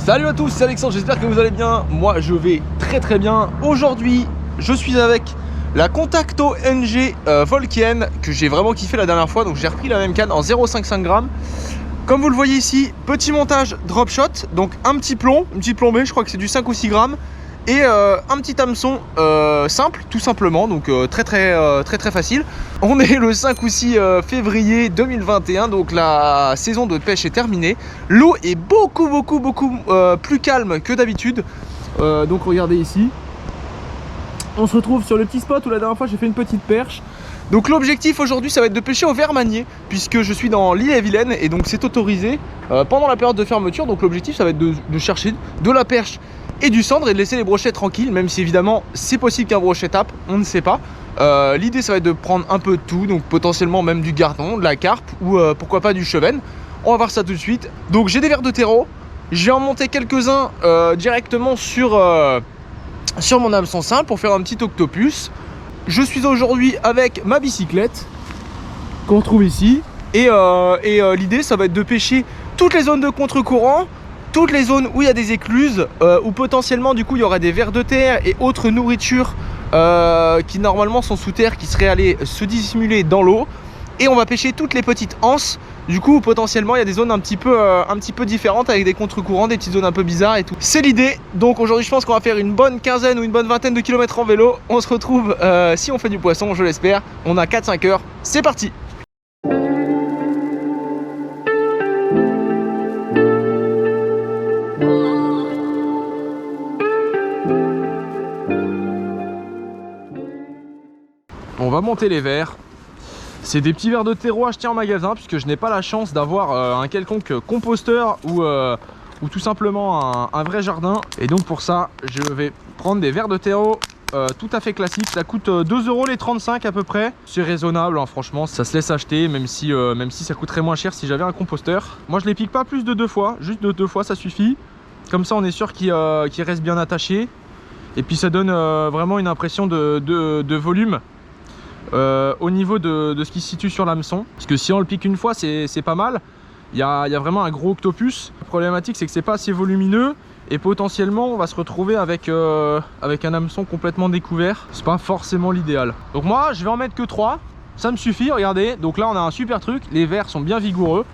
Salut à tous, c'est Alexandre, j'espère que vous allez bien. Moi je vais très bien. Aujourd'hui je suis avec la Contacto NG Volkien que j'ai vraiment kiffé la dernière fois. Donc j'ai repris la même canne en 0,55 g. Comme vous le voyez ici, petit montage drop shot. Donc un petit plomb, une petite plombée, je crois que c'est du 5 ou 6 grammes. Et un petit hameçon simple tout simplement, donc très facile. On est le 5 ou 6 février 2021, donc la saison de pêche est terminée. L'eau est beaucoup plus calme que d'habitude, donc regardez ici. On se retrouve sur le petit spot où la dernière fois j'ai fait une petite perche. Donc l'objectif aujourd'hui ça va être de pêcher au ver manier, puisque je suis dans l'Ille-et-Vilaine et donc c'est autorisé pendant la période de fermeture. Donc l'objectif ça va être de chercher de la perche et du cendre et de laisser les brochets tranquilles, même si évidemment c'est possible qu'un brochet tape, on ne sait pas. L'idée ça va être de prendre un peu de tout, donc potentiellement même du gardon, de la carpe ou pourquoi pas du chevenne. On va voir ça tout de suite. Donc j'ai des vers de terreau, j'ai en monté quelques-uns directement sur mon hameçon simple pour faire un petit octopus. Je suis aujourd'hui avec ma bicyclette qu'on trouve ici et l'idée ça va être de pêcher toutes les zones de contre-courant, toutes les zones où il y a des écluses, où potentiellement du coup il y aurait des vers de terre et autres nourritures qui normalement sont sous terre, qui seraient allées se dissimuler dans l'eau. Et on va pêcher toutes les petites anses. Du coup potentiellement il y a des zones un petit peu différentes avec des contre-courants, des petites zones un peu bizarres et tout. C'est l'idée. Donc aujourd'hui je pense qu'on va faire une bonne quinzaine ou une bonne vingtaine de kilomètres en vélo. On se retrouve si on fait du poisson, je l'espère. On a 4-5 heures, c'est parti. On va monter les vers. C'est des petits vers de terreau achetés en magasin, puisque je n'ai pas la chance d'avoir un quelconque composteur ou tout simplement un vrai jardin. Et donc pour ça, je vais prendre des vers de terreau tout à fait classiques. Ça coûte 2 € les 35 à peu près. C'est raisonnable, hein, franchement, ça se laisse acheter, même si ça coûterait moins cher si j'avais un composteur. Moi je les pique pas plus de 2 fois, juste de 2 fois ça suffit. Comme ça on est sûr qu'ils restent bien attachés. Et puis ça donne vraiment une impression de volume. Au niveau de ce qui se situe sur l'hameçon, parce que si on le pique une fois c'est pas mal. Il y a vraiment un gros octopus. La problématique c'est que c'est pas assez volumineux et potentiellement on va se retrouver avec un hameçon complètement découvert. C'est pas forcément l'idéal. Donc moi je vais en mettre que 3, ça me suffit. Regardez, donc là on a un super truc, les vers sont bien vigoureux,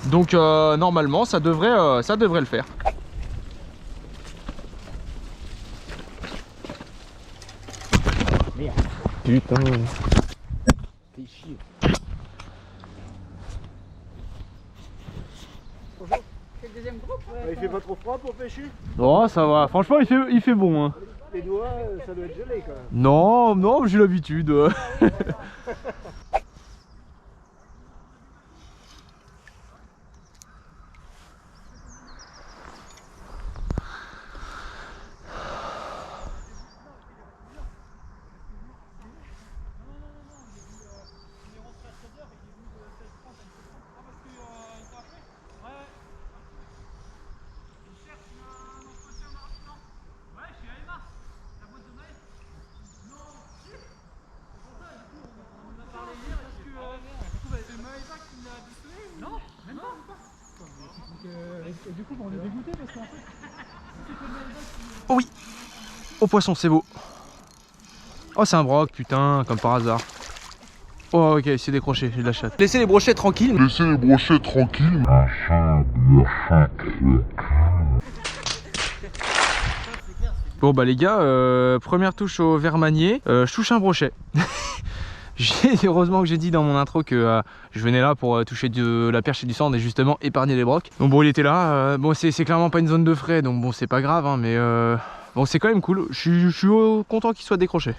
donc normalement ça devrait le faire. Merde. Putain. Fais chier. Bonjour. C'est le deuxième groupe, ouais. Il fait pas trop froid pour pêcher? Oh ça va, franchement il fait bon hein. Les doigts, ça doit être gelé quand même. Non, j'ai l'habitude. Du coup, on est dégoûté parce qu'en fait. Oh oui. Au poisson, c'est beau. Oh, c'est un broc, putain, comme par hasard. Oh, ok, c'est décroché, j'ai de la chatte. Laissez les brochets tranquilles. Bon, bah, les gars, première touche au ver manier. Je touche un brochet. Heureusement que j'ai dit dans mon intro que je venais là pour toucher de la perche et du cendre et justement épargner les brocs. Donc bon, il était là. Bon, c'est clairement pas une zone de frais, donc bon, c'est pas grave, hein, mais bon, c'est quand même cool. Je suis content qu'il soit décroché.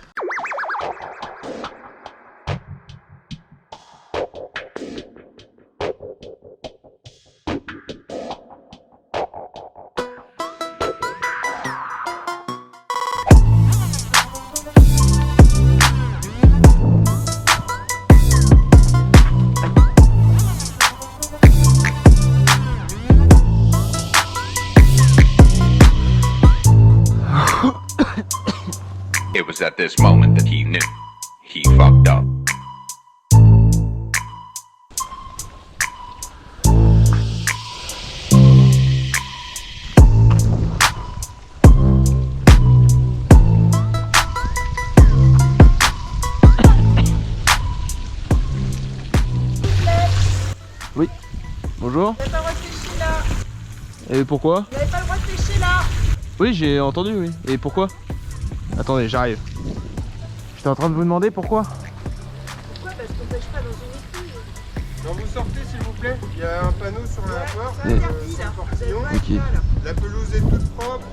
It was at this moment that he knew he fucked up. Et pourquoi? Vous n'avez pas le droit de pêcher là. Oui, j'ai entendu, oui. Et pourquoi? Attendez, j'arrive. J'étais en train de vous demander pourquoi. Pourquoi? Parce qu'on pêche pas dans une écluse. Quand vous sortez, s'il vous plaît, il y a un panneau sur la porte. C'est interdit là. Vous avez pas Ok. ça, là. La pelouse est toute propre,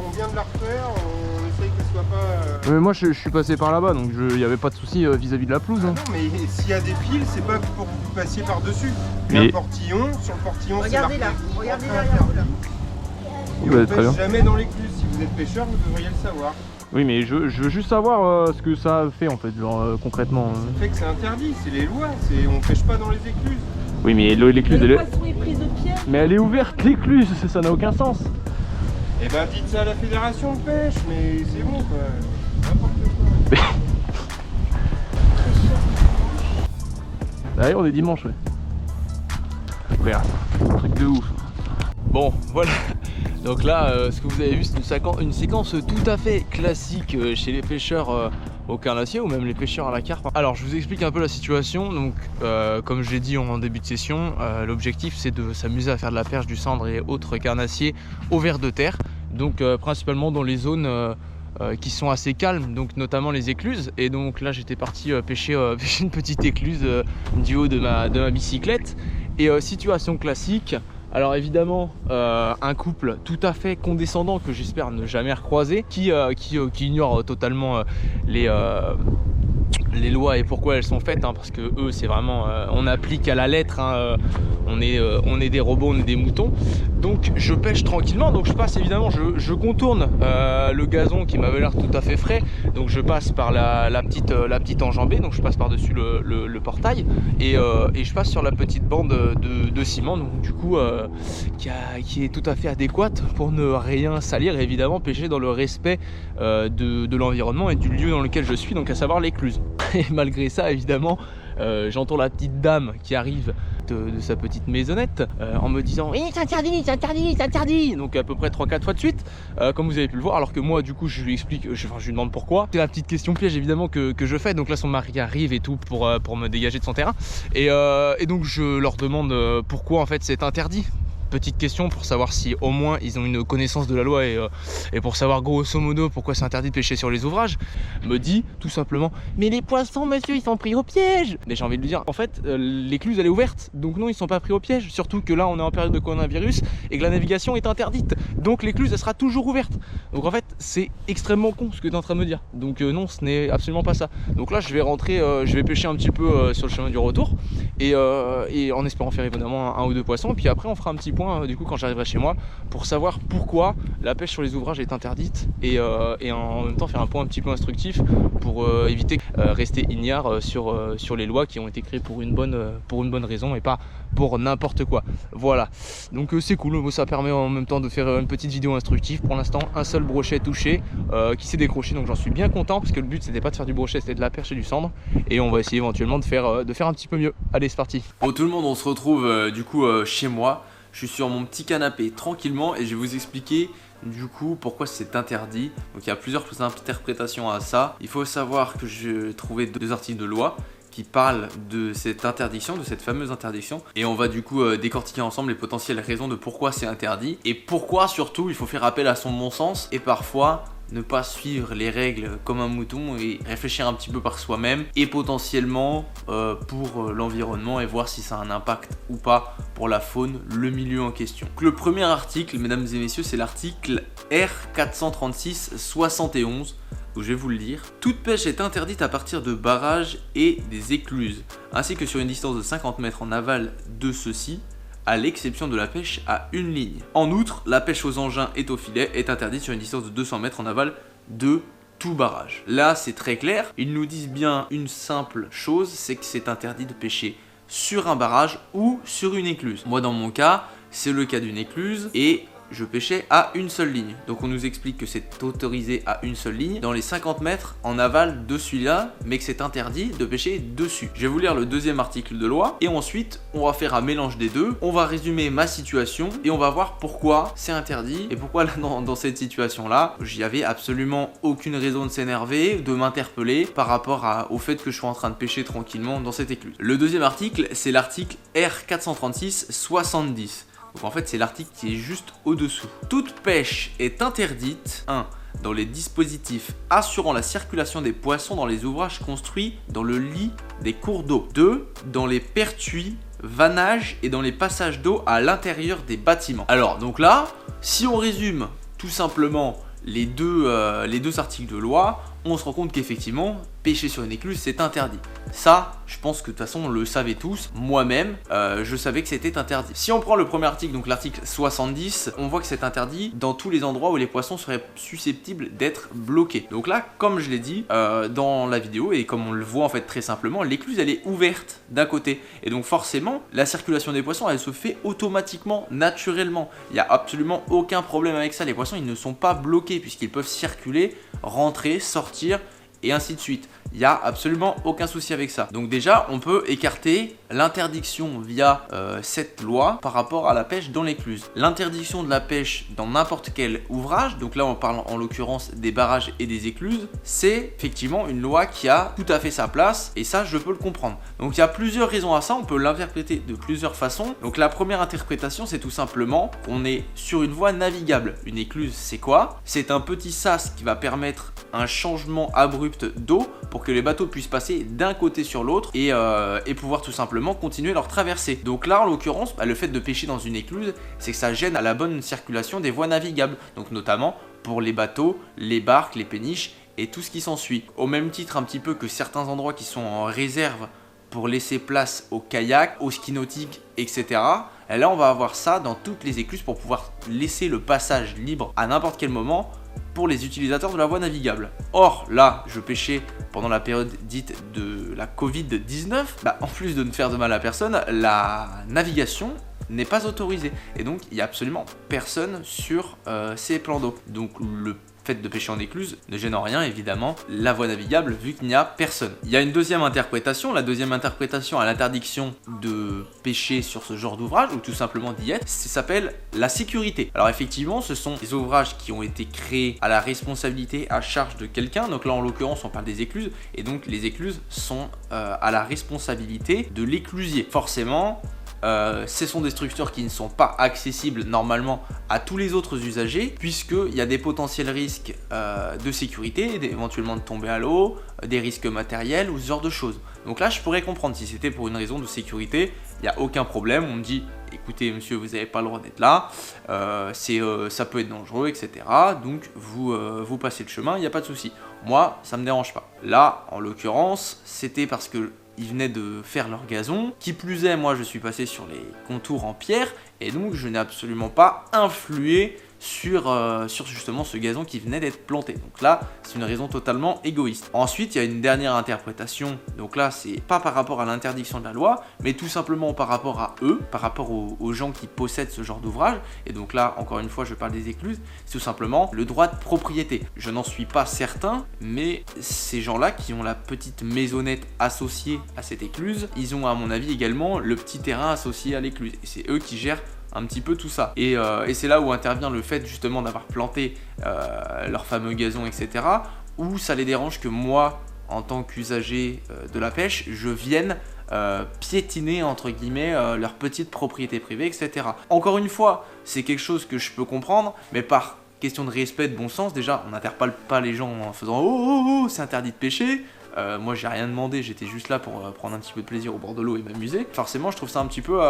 on vient de la refaire, on essaye qu'elle soit pas... Mais moi je suis passé par là-bas, donc il n'y avait pas de souci vis-à-vis de la pelouse. Hein. Non, mais s'il y a des piles, c'est pas pour que vous passiez par-dessus. Il y a Mais- un portillon, sur le portillon c'est Regardez marqué. là. Regardez Entrée derrière vous là. interdite. Et Ouais, on très bien. pêche jamais dans l'écluse. Si vous êtes pêcheur, vous devriez le savoir. Oui, mais je veux juste savoir ce que ça fait en fait, genre concrètement. Ça fait que c'est interdit, c'est les lois, on pêche pas dans les écluses. Oui, mais l'écluse, Le poisson est pris de pied. mais elle est ouverte l'écluse, ça n'a aucun sens. Eh ben dites ça à la fédération de pêche, mais c'est bon quoi. N'importe quoi. D'ailleurs, on est dimanche, ouais. Regarde, truc de ouf. Bon, voilà. Donc là, ce que vous avez vu, c'est une séquence tout à fait classique chez les pêcheurs au carnassier ou même les pêcheurs à la carpe. Alors, je vous explique un peu la situation. Donc, comme je l'ai dit en début de session, l'objectif c'est de s'amuser à faire de la perche du sandre et autres carnassiers au ver de terre. Donc, principalement dans les zones qui sont assez calmes, donc notamment les écluses. Et donc là, j'étais parti pêcher une petite écluse du haut de ma bicyclette. Et situation classique. Alors évidemment, un couple tout à fait condescendant que j'espère ne jamais recroiser, qui ignore totalement les lois et pourquoi elles sont faites, hein, parce que eux c'est vraiment, on applique à la lettre, hein, on est des robots, on est des moutons. Donc je pêche tranquillement, donc je passe évidemment, je contourne le gazon qui m'avait l'air tout à fait frais, donc je passe par la petite enjambée, donc je passe par dessus le portail et je passe sur la petite bande de ciment, donc du coup qui est tout à fait adéquate pour ne rien salir et évidemment pêcher dans le respect de l'environnement et du lieu dans lequel je suis, donc à savoir l'écluse. Et malgré ça évidemment j'entends la petite dame qui arrive de sa petite maisonnette en me disant oui, c'est interdit, c'est interdit, c'est interdit, donc à peu près 3-4 fois de suite comme vous avez pu le voir, alors que moi du coup je lui explique, je lui demande pourquoi. C'est la petite question piège évidemment que je fais. Donc là son mari arrive et tout pour me dégager de son terrain et donc je leur demande pourquoi en fait c'est interdit. Petite question pour savoir si au moins ils ont une connaissance de la loi et pour savoir grosso modo pourquoi c'est interdit de pêcher sur les ouvrages. Me dit tout simplement mais les poissons monsieur ils sont pris au piège. Mais j'ai envie de lui dire en fait l'écluse elle est ouverte, donc non ils sont pas pris au piège, surtout que là on est en période de coronavirus et que la navigation est interdite, donc l'écluse elle sera toujours ouverte. Donc en fait c'est extrêmement con ce que tu es en train de me dire, donc non ce n'est absolument pas ça. Donc là je vais rentrer, je vais pêcher un petit peu sur le chemin du retour et en espérant faire évidemment un ou deux poissons, puis après on fera un petit point du coup quand j'arriverai chez moi pour savoir pourquoi la pêche sur les ouvrages est interdite et en même temps faire un point un petit peu instructif pour éviter rester ignare sur les lois qui ont été créées pour une bonne raison et pas pour n'importe quoi. Voilà, donc c'est cool, ça permet en même temps de faire une petite vidéo instructive. Pour l'instant un seul brochet touché qui s'est décroché, donc j'en suis bien content parce que le but c'était pas de faire du brochet, c'était de la perche et du cendre, et on va essayer éventuellement de faire un petit peu mieux. Allez c'est parti. Bon tout le monde, on se retrouve du coup chez moi. Je suis sur mon petit canapé tranquillement et je vais vous expliquer du coup pourquoi c'est interdit. Donc il y a plusieurs interprétations à ça. Il faut savoir que j'ai trouvé 2 articles de loi qui parlent de cette interdiction, de cette fameuse interdiction, et on va du coup décortiquer ensemble les potentielles raisons de pourquoi c'est interdit et pourquoi surtout il faut faire appel à son bon sens et parfois ne pas suivre les règles comme un mouton et réfléchir un petit peu par soi-même et potentiellement pour l'environnement et voir si ça a un impact ou pas pour la faune, le milieu en question. Donc, le premier article, mesdames et messieurs, c'est l'article R436-71. Donc, je vais vous le lire. Toute pêche est interdite à partir de barrages et des écluses, ainsi que sur une distance de 50 mètres en aval de ceux-ci, à l'exception de la pêche à une ligne. En outre, la pêche aux engins et au filet est interdite sur une distance de 200 mètres en aval de tout barrage. Là, c'est très clair. Ils nous disent bien une simple chose, c'est que c'est interdit de pêcher sur un barrage ou sur une écluse. Moi, dans mon cas, c'est le cas d'une écluse et je pêchais à une seule ligne. Donc on nous explique que c'est autorisé à une seule ligne dans les 50 mètres en aval de celui-là, mais que c'est interdit de pêcher dessus. Je vais vous lire le deuxième article de loi et ensuite on va faire un mélange des deux. On va résumer ma situation et on va voir pourquoi c'est interdit et pourquoi là, dans cette situation-là, j'y avais absolument aucune raison de s'énerver, de m'interpeller par rapport au fait que je sois en train de pêcher tranquillement dans cette écluse. Le deuxième article, c'est l'article R436-70. Donc en fait c'est l'article qui est juste au-dessous. Toute pêche est interdite 1. Dans les dispositifs assurant la circulation des poissons dans les ouvrages construits dans le lit des cours d'eau. 2. Dans les pertuis, vanages et dans les passages d'eau à l'intérieur des bâtiments. Alors donc là, si on résume tout simplement les deux articles de loi, on se rend compte qu'effectivement, pêcher sur une écluse, c'est interdit. Ça, je pense que de toute façon, on le savait tous. Moi-même, je savais que c'était interdit. Si on prend le premier article, donc l'article 70, on voit que c'est interdit dans tous les endroits où les poissons seraient susceptibles d'être bloqués. Donc là, comme je l'ai dit dans la vidéo, et comme on le voit en fait très simplement, l'écluse, elle est ouverte d'un côté. Et donc forcément, la circulation des poissons, elle se fait automatiquement, naturellement. Il n'y a absolument aucun problème avec ça. Les poissons, ils ne sont pas bloqués puisqu'ils peuvent circuler, rentrer, sortir et ainsi de suite. Il n'y a absolument aucun souci avec ça. Donc déjà, on peut écarter l'interdiction via cette loi par rapport à la pêche dans l'écluse. L'interdiction de la pêche dans n'importe quel ouvrage, donc là on parle en l'occurrence des barrages et des écluses, c'est effectivement une loi qui a tout à fait sa place et ça je peux le comprendre. Donc il y a plusieurs raisons à ça, on peut l'interpréter de plusieurs façons. Donc la première interprétation c'est tout simplement qu'on est sur une voie navigable. Une écluse c'est quoi? C'est un petit sas qui va permettre un changement abrupt d'eau pour que les bateaux puissent passer d'un côté sur l'autre et pouvoir tout simplement continuer leur traversée. Donc là en l'occurrence, le fait de pêcher dans une écluse, c'est que ça gêne à la bonne circulation des voies navigables, donc notamment pour les bateaux, les barques, les péniches et tout ce qui s'ensuit. Au même titre un petit peu que certains endroits qui sont en réserve pour laisser place aux kayaks, aux skis nautiques, etc. Et là on va avoir ça dans toutes les écluses pour pouvoir laisser le passage libre à n'importe quel moment pour les utilisateurs de la voie navigable. Or là, je pêchais pendant la période dite de la Covid-19, en plus de ne faire de mal à personne, la navigation n'est pas autorisée. Et donc, il n'y a absolument personne sur ces plans d'eau. Donc, le fait de pêcher en écluse ne gêne en rien, évidemment, la voie navigable vu qu'il n'y a personne. Il y a une deuxième interprétation. La deuxième interprétation à l'interdiction de pêcher sur ce genre d'ouvrage, ou tout simplement d'y être, ça s'appelle la sécurité. Alors effectivement, ce sont des ouvrages qui ont été créés à la responsabilité, à charge de quelqu'un. Donc là, en l'occurrence, on parle des écluses. Et donc, les écluses sont à la responsabilité de l'éclusier. Forcément, ce sont des structures qui ne sont pas accessibles normalement à tous les autres usagers puisqu'il y a des potentiels risques de sécurité, éventuellement de tomber à l'eau, des risques matériels ou ce genre de choses. Donc là je pourrais comprendre si c'était pour une raison de sécurité, il n'y a aucun problème, on me dit écoutez monsieur vous n'avez pas le droit d'être là, ça peut être dangereux etc. Donc vous passez le chemin, il n'y a pas de souci. Moi ça me dérange pas. Là en l'occurrence c'était parce que ils venaient de faire leur gazon. Qui plus est, moi je suis passé sur les contours en pierre et donc je n'ai absolument pas influé sur justement ce gazon qui venait d'être planté. Donc là, c'est une raison totalement égoïste. Ensuite, il y a une dernière interprétation. Donc là, c'est pas par rapport à l'interdiction de la loi, mais tout simplement par rapport à eux, par rapport aux gens qui possèdent ce genre d'ouvrage. Et donc là, encore une fois, je parle des écluses. C'est tout simplement le droit de propriété. Je n'en suis pas certain, mais ces gens-là qui ont la petite maisonnette associée à cette écluse, ils ont à mon avis également le petit terrain associé à l'écluse. Et c'est eux qui gèrent un petit peu tout ça. Et c'est là où intervient le fait justement d'avoir planté leur fameux gazon, etc. Où ça les dérange que moi, en tant qu'usager de la pêche, je vienne piétiner entre guillemets leur petite propriété privée, etc. Encore une fois, c'est quelque chose que je peux comprendre, mais par question de respect, de bon sens, déjà, on n'interpelle pas les gens en faisant oh, c'est interdit de pêcher. Moi j'ai rien demandé, j'étais juste là pour prendre un petit peu de plaisir au bord de l'eau et m'amuser. Forcément je trouve ça un petit peu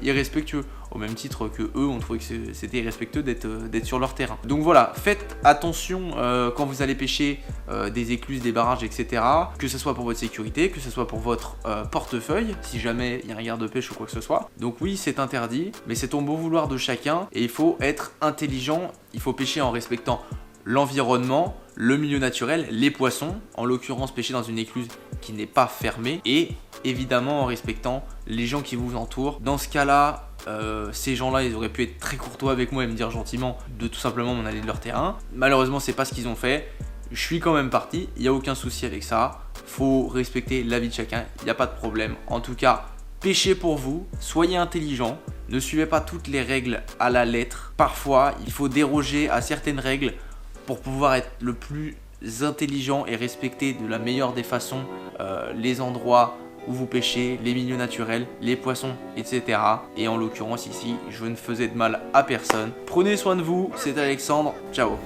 irrespectueux, au même titre que eux ont trouvé que c'était irrespectueux d'être sur leur terrain. Donc voilà, faites attention quand vous allez pêcher des écluses, des barrages, etc. Que ce soit pour votre sécurité, que ce soit pour votre portefeuille, si jamais il y a un garde-pêche ou quoi que ce soit. Donc oui, c'est interdit, mais c'est au bon vouloir de chacun et il faut être intelligent, il faut pêcher en respectant l'environnement, le milieu naturel, les poissons, en l'occurrence pêcher dans une écluse qui n'est pas fermée et évidemment en respectant les gens qui vous entourent. Dans ce cas-là, ces gens-là, ils auraient pu être très courtois avec moi et me dire gentiment de tout simplement m'en aller de leur terrain. Malheureusement, c'est pas ce qu'ils ont fait. Je suis quand même parti, il n'y a aucun souci avec ça. Faut respecter l'avis de chacun, il n'y a pas de problème. En tout cas, pêchez pour vous, soyez intelligents, ne suivez pas toutes les règles à la lettre. Parfois, il faut déroger à certaines règles pour pouvoir être le plus intelligent et respecter de la meilleure des façons les endroits où vous pêchez, les milieux naturels, les poissons, etc. Et en l'occurrence ici, je ne faisais de mal à personne. Prenez soin de vous, c'est Alexandre, ciao.